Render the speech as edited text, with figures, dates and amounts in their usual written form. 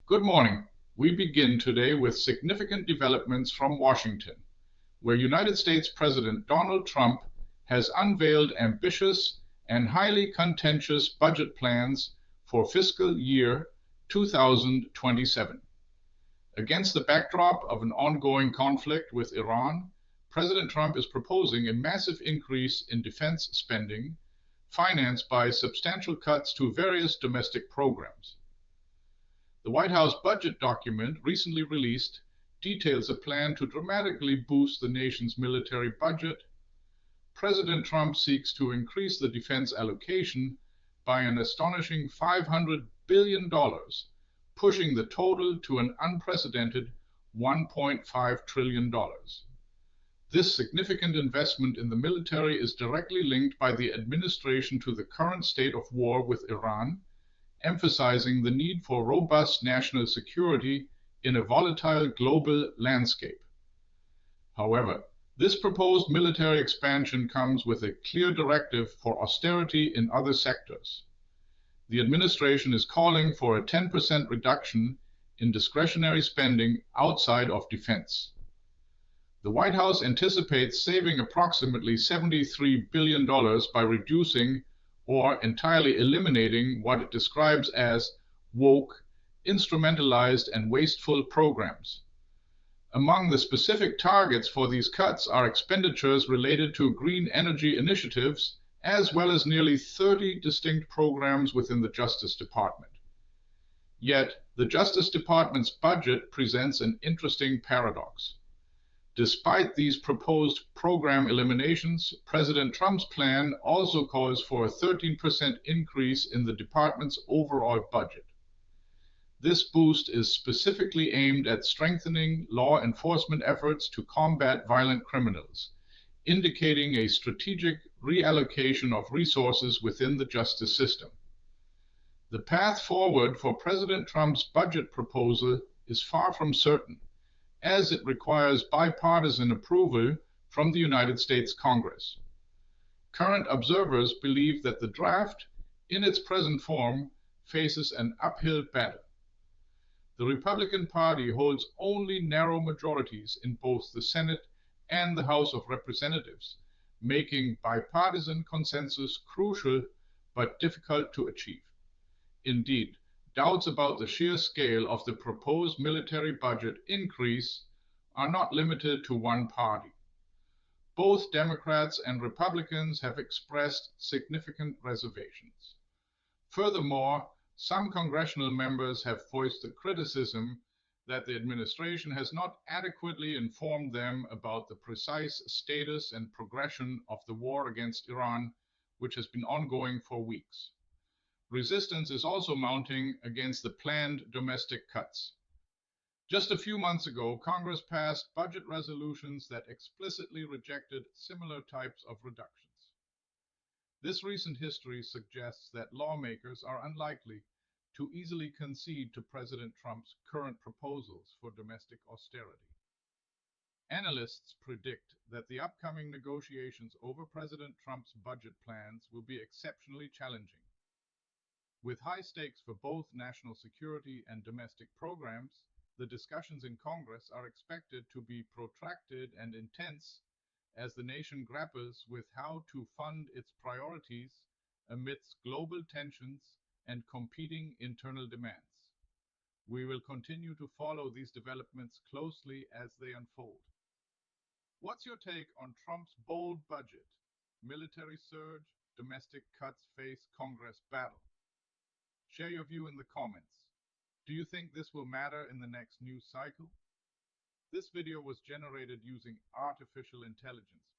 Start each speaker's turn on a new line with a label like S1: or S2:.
S1: Good morning. We begin today with significant developments from Washington, where United States President Donald Trump has unveiled ambitious and highly contentious budget plans for fiscal year 2027. Against the backdrop of an ongoing conflict with Iran, President Trump is proposing a massive increase in defense spending, financed by substantial cuts to various domestic programs. The White House budget document, recently released, details a plan to dramatically boost the nation's military budget. President Trump seeks to increase the defense allocation by an astonishing $500 billion, pushing the total to an unprecedented $1.5 trillion. This significant investment in the military is directly linked by the administration to the current state of war with Iran, emphasizing the need for robust national security in a volatile global landscape. However, this proposed military expansion comes with a clear directive for austerity in other sectors. The administration is calling for a 10% reduction in discretionary spending outside of defense. The White House anticipates saving approximately $73 billion by reducing or entirely eliminating what it describes as woke, instrumentalized, and wasteful programs. Among the specific targets for these cuts are expenditures related to green energy initiatives, as well as nearly 30 distinct programs within the Justice Department. Yet, the Justice Department's budget presents an interesting paradox. Despite these proposed program eliminations, President Trump's plan also calls for a 13% increase in the department's overall budget. This boost is specifically aimed at strengthening law enforcement efforts to combat violent criminals, indicating a strategic reallocation of resources within the justice system. The path forward for President Trump's budget proposal is far from certain, as it requires bipartisan approval from the United States Congress. Current observers believe that the draft, in its present form, faces an uphill battle. The Republican Party holds only narrow majorities in both the Senate and the House of Representatives, making bipartisan consensus crucial but difficult to achieve. Indeed, doubts about the sheer scale of the proposed military budget increase are not limited to one party. Both Democrats and Republicans have expressed significant reservations. Furthermore, some congressional members have voiced the criticism that the administration has not adequately informed them about the precise status and progression of the war against Iran, which has been ongoing for weeks. Resistance is also mounting against the planned domestic cuts. Just a few months ago, Congress passed budget resolutions that explicitly rejected similar types of reductions. This recent history suggests that lawmakers are unlikely to easily concede to President Trump's current proposals for domestic austerity. Analysts predict that the upcoming negotiations over President Trump's budget plans will be exceptionally challenging. With high stakes for both national security and domestic programs, the discussions in Congress are expected to be protracted and intense as the nation grapples with how to fund its priorities amidst global tensions and competing internal demands. We will continue to follow these developments closely as they unfold. What's your take on Trump's bold budget? Military surge, domestic cuts face Congress battle. Share your view in the comments. Do you think this will matter in the next news cycle? This video was generated using artificial intelligence